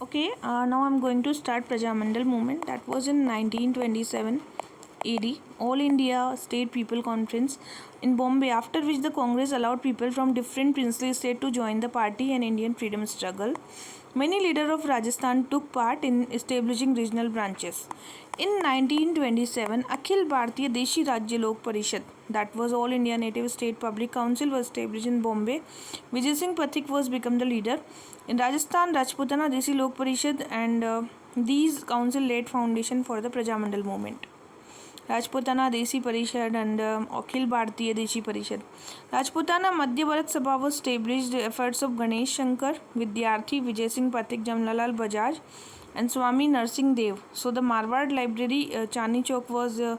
Okay, now I'm going to start Prajamandal movement. That was in 1927 AD, All India State People Conference in Bombay, after which the Congress allowed people from different princely states to join the party and Indian freedom struggle. Many leaders of Rajasthan took part in establishing regional branches. In 1927, Akhil Bharatiya Deshi Rajya Lok Parishad, that was All India Native State Public Council, was established in Bombay. Vijay Singh Pathik was become the leader. In Rajasthan, Rajputana Desi Lok Parishad and these council laid foundation for the Prajamandal movement. Rajputana Desi Parishad and Akhil Bharatiya Deshi Parishad. Rajputana Madhya Bharat Sabha was established. The efforts of Ganesh Shankar, Vidyarthi, Vijay Singh Pathik, Jamnalal Bajaj and Swami Narsingh Dev. So the Marwar Library, Chandni Chowk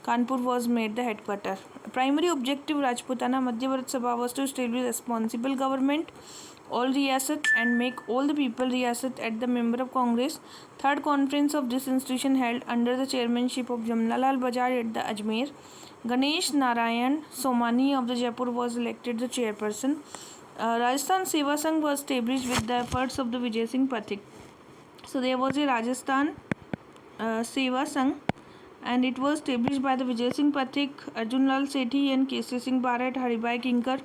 Kanpur was made the headquarter. Primary objective Rajputana Madhya Bharat Sabha was to establish responsible government, all Riyasat and make all the people Riyasat at the member of Congress. Third conference of this institution held under the chairmanship of Jamnalal Bajaj at the Ajmer. Ganesh Narayan Somani of the Jaipur was elected the chairperson. Rajasthan Seva Sangh was established with the efforts of the Vijay Singh Pathik. So there was a Rajasthan Seva Sangh, and it was established by the Vijay Singh Pathik, Arjun Lal Sethi and K.C. Singh Bharat, Haribhai Kinkar,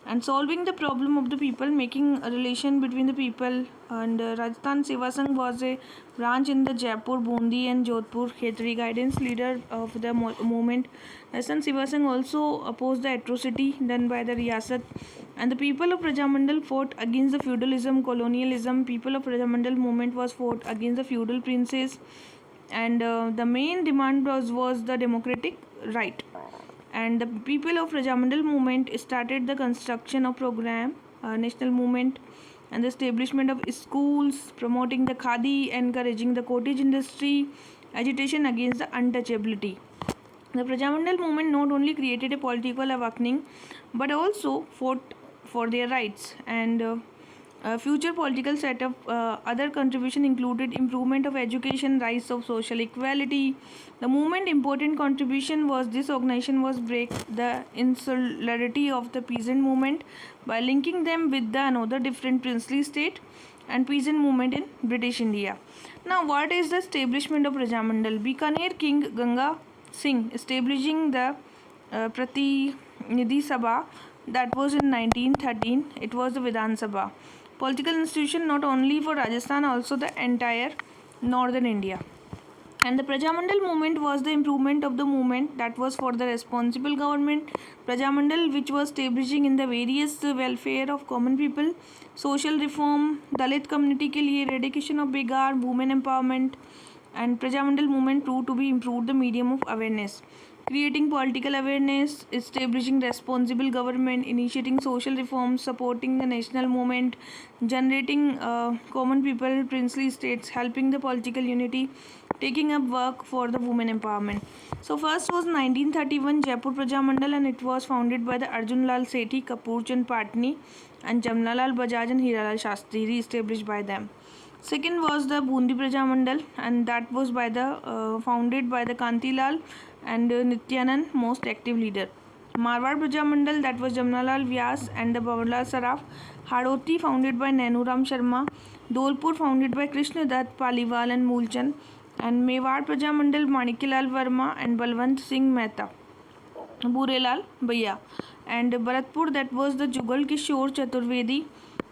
and solving the problem of the people, making a relation between the people. And Rajasthan Seva Sangh was a branch in the Jaipur, Bundi and Jodhpur Khetri. Guidance leader of the movement. Rajasthan Seva Sangh also opposed the atrocity done by the Riyasat, and the people of Prajamandal fought against the feudalism, colonialism. People of Prajamandal movement was fought against the feudal princes, and the main demand was the democratic right. And the people of Rajamandal movement started the construction of program, national movement, and the establishment of schools, promoting the khadi, encouraging the cottage industry, agitation against the untouchability. The Prajamandal movement not only created a political awakening but also fought for their rights and future political setup. Other contribution included improvement of education, rise of social equality. The movement important contribution was this organization was break the insularity of the peasant movement by linking them with the another different princely state and peasant movement in British India. Now, what is the establishment of Prajamandal? Bikaner King Ganga Singh establishing the Pratinidhi Sabha, that was in 1913. It was the Vidhan Sabha. Political institution not only for Rajasthan, also the entire northern India. And the Prajamandal movement was the improvement of the movement that was for the responsible government. Prajamandal, which was establishing in the various welfare of common people, social reform, Dalit community के लिए eradication of begar, women empowerment, and Prajamandal movement proved to be improved the medium of awareness, creating political awareness, establishing responsible government, initiating social reforms, supporting the national movement, generating common people, princely states, helping the political unity, taking up work for the women empowerment. So first was 1931 Jaipur Prajamandal, and it was founded by the Arjun Lal Sethi, Kapoor Chand Patni, and Jamnalal Bajaj and Hiralal Shastri, re-established by them. Second was the Bundi Prajamandal, and that was by the founded by the Kantilal and Nityanand, most active leader. Marwar Prajamandal, that was Jamnalal Vyas and the Babarlal Saraf. Hadoti, founded by Nanuram Sharma. Dolpur, founded by Krishna Dutt Paliwal and Moolchand. And Mewar Prajamandal, Manikyalal Verma and Balwant Singh Mehta. Burelal Bhaiya. And Bharatpur, that was the Jugal Kishore Chaturvedi.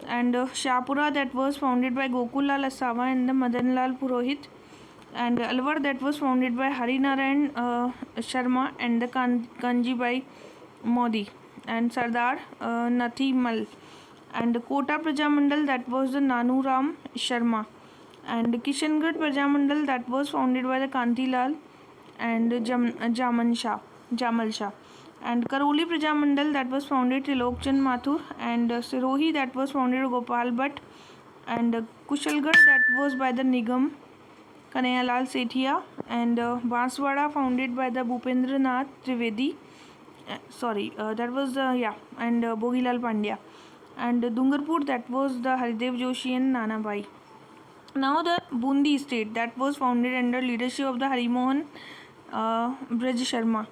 And Shahpura, that was founded by Gokul Lal Asawa and the Madan Lal Purohit. And Alwar, that was founded by Hari Narayan Sharma and the Kanji by Modi and Sardar Nathi Mal. And Kota Prajamandal, that was the Nanu Ram Sharma. And Kishangarh Prajamandal, that was founded by the Kantilal and Jamal Shah. And Karoli Prajamandal, that was founded Trilok Chand Mathur. And Sirohi, that was founded Gopal Bhatt. And Kushalgarh, that was by the Nigam Kanayalal Sethia. And Banswara, founded by the Bhupendra Nath Trivedi. That was and Bogilal Pandya. And Dungarpur, that was the Haridev Joshi and Nana Bhai. Now the Bundi state, that was founded under leadership of the Harimohan Braj Sharma.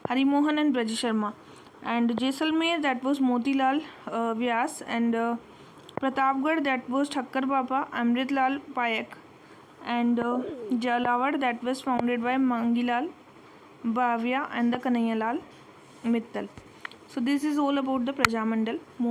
Harimohan and Braj Sharma. And Jaisalmer, that was Motilal Vyas and Pratapgarh, that was Thakkar Papa, Amritlal Payak, and Jalawar, that was founded by Mangilal Bhavia and the Kanhaiya Lal Mittal. So this is all about the Prajamandal movement.